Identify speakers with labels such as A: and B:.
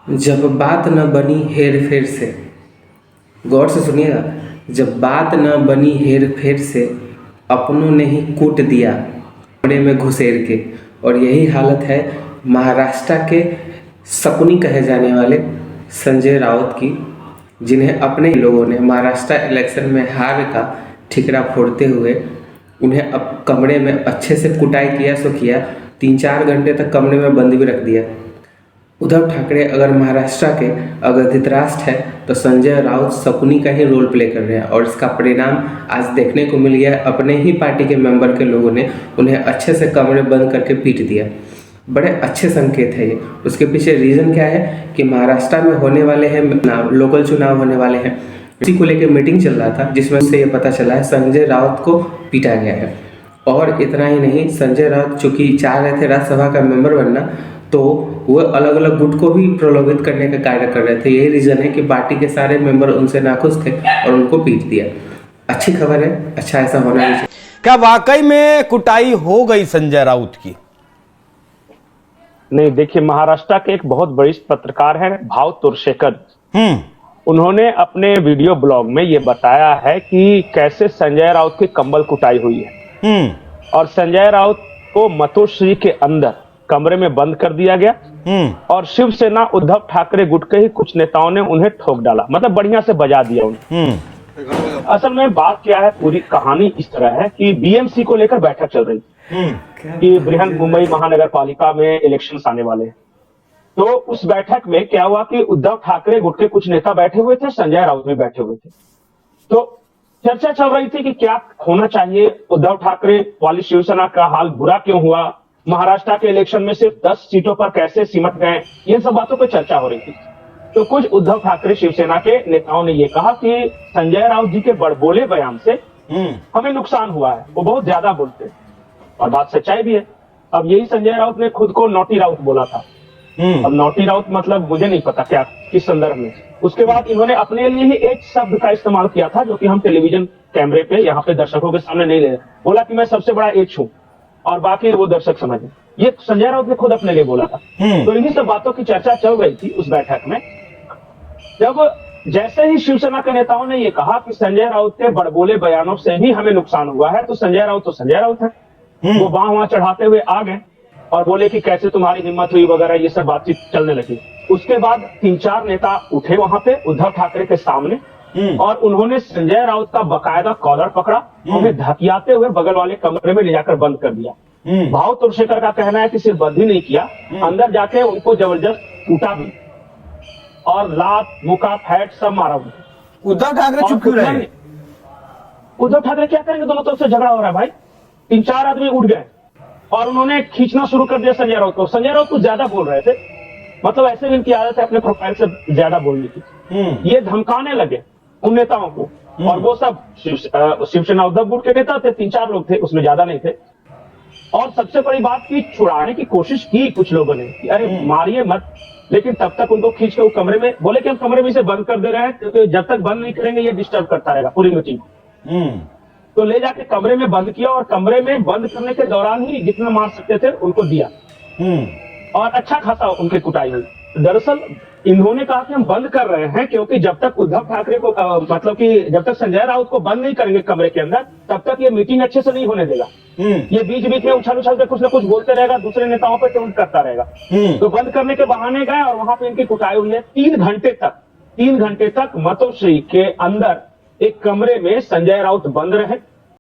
A: जब बात न बनी हेर फेर से, गौर से सुनिएगा। जब बात न बनी हेर फेर से, अपनों ने ही कूट दिया कमरे में घुसेर के। और यही हालत है महाराष्ट्र के शकुनी कहे जाने वाले संजय राउत की, जिन्हें अपने लोगों ने महाराष्ट्र इलेक्शन में हार का ठिकरा फोड़ते हुए उन्हें अब कमरे में अच्छे से कुटाई किया सो किया, 3-4 घंटे तक कमरे में बंद भी रख दिया। उद्धव ठाकरे अगर महाराष्ट्र के अगर धृतराष्ट्र है तो संजय राउत शकुनी का ही रोल प्ले कर रहे हैं, और इसका परिणाम आज देखने को मिल गया। अपने ही पार्टी के मेंबर के लोगों ने उन्हें अच्छे से कमरे बंद करके पीट दिया। बड़े अच्छे संकेत है ये। उसके पीछे रीज़न क्या है कि महाराष्ट्र में होने वाले हैं लोकल चुनाव होने वाले हैं। इसी को लेकर मीटिंग चल रहा था, जिसमें से ये पता चला है संजय राउत को पीटा गया है। और इतना ही नहीं, संजय राउत चूँकि चाह रहे थे राज्यसभा का मेंबर बनना, तो वो अलग अलग गुट को भी प्रलोभित करने का कार्य कर रहे थे। यही रीज़न है कि पार्टी के सारे मेंबर उनसे नाखुश थे और उनको पीट दिया। अच्छी खबर है, अच्छा ऐसा होना चाहिए।
B: क्या वाकई में कुटाई हो गई संजय राउत की?
C: नहीं, देखिए, महाराष्ट्र के एक बहुत वरिष्ठ पत्रकार हैं भाव तुरशेकर। उन्होंने अपने वीडियो ब्लॉग में ये बताया है कि कैसे संजय राउत की कंबल कुटाई हुई है। और संजय राउत को मतोश्री के अंदर कमरे में बंद कर दिया गया और शिवसेना उद्धव ठाकरे गुट के ही कुछ नेताओं ने उन्हें ठोक डाला, मतलब बढ़िया से बजा दिया उन्हें। असल में बात क्या है, पूरी कहानी इस तरह है कि बीएमसी को लेकर बैठक चल रही थी कि बृहन मुंबई महानगर पालिका में इलेक्शंस आने वाले हैं। तो उस बैठक में क्या हुआ कि उद्धव ठाकरे गुट के कुछ नेता बैठे हुए थे, संजय राउत भी बैठे हुए थे। तो चर्चा चल रही थी कि क्या होना चाहिए, उद्धव ठाकरे वाली शिवसेना का हाल बुरा क्यों हुआ, महाराष्ट्र के इलेक्शन में सिर्फ 10 सीटों पर कैसे सिमट गए, ये सब बातों पर चर्चा हो रही थी। तो कुछ उद्धव ठाकरे शिवसेना के नेताओं ने ये कहा कि संजय राउत जी के बड़बोले बयान से हमें नुकसान हुआ है, वो बहुत ज्यादा बोलते हैं। और बात सच्चाई भी है। अब यही संजय राउत ने खुद को नॉटी राउत बोला था। अब नॉटी राउत मतलब मुझे नहीं पता क्या किस संदर्भ में। उसके बाद इन्होंने अपने लिए ही एक शब्द का इस्तेमाल किया था जो कि हम टेलीविजन कैमरे पे यहाँ पे दर्शकों के सामने नहीं ले रहे। बोला कि मैं सबसे बड़ा एच हूँ और बाकी वो दर्शक समझे। ये संजय राउत ने खुद अपने लिए बोला था। तो इन्हीं सब बातों की चर्चा चल रही थी उस बैठक में। जब जैसे ही शिवसेना के नेताओं ने ये कहा कि संजय राउत के बड़बोले बयानों से भी हमें नुकसान हुआ है, तो संजय राउत है, वो वहां चढ़ाते हुए आ गए और बोले कि कैसे तुम्हारी हिम्मत हुई वगैरह, ये सब बातचीत चलने लगी। उसके बाद 3-4 नेता उठे वहां पे उद्धव ठाकरे के सामने और उन्होंने संजय राउत का बकायदा कॉलर पकड़ा, उन्हें धकियाते हुए बगल वाले कमरे में ले जाकर बंद कर दिया। भाव तुरशेकर का कहना है कि सिर्फ बंद ही नहीं किया, अंदर जाके उनको जबरदस्त कूटा भी और लात मुका फैट सब मारा।
B: उद्धव ठाकरे चुप क्यों रहे?
C: उद्धव ठाकरे क्या करेंगे, दोनों तरफ से झगड़ा हो रहा है भाई। 3-4 आदमी उठ गए और उन्होंने खींचना शुरू कर दिया संजय राउत को। संजय राउत कुछ ज्यादा बोल रहे थे, मतलब ऐसे भी इनकी आदत है अपने प्रोफाइल से ज्यादा बोलने की। ये धमकाने लगे उन नेताओं को, और वो सब शिवसेना उद्धव गुट के नेता थे, 3-4 लोग थे, उसमें ज्यादा नहीं थे। और सबसे बड़ी बात की छुड़ाने की कोशिश की कुछ लोगों ने कि अरे मारिए मत, लेकिन तब तक उनको खींच के वो कमरे में, बोले कि हम कमरे में इसे बंद कर दे रहे हैं क्योंकि जब तक बंद नहीं करेंगे ये डिस्टर्ब करता रहेगा पूरी मीटिंग। तो ले जाके कमरे में बंद किया और कमरे में बंद करने के दौरान ही जितना मार सकते थे उनको दिया और अच्छा खासा उनकी कुटाई हुई। दरअसल इन्होंने कहा कि हम बंद कर रहे हैं क्योंकि जब तक उद्धव ठाकरे को मतलब कि जब तक संजय राउत को बंद नहीं करेंगे कमरे के अंदर, तब तक ये मीटिंग अच्छे से नहीं होने देगा। ये बीच बीच में उछल उछल के कुछ ना कुछ बोलते रहेगा, दूसरे नेताओं पर टोंट करता रहेगा। तो बंद करने के बहाने गए और वहां पे इनकी कुटाई हुई है। 3 घंटे तक मतोश्री के अंदर एक कमरे में संजय राउत बंद रहे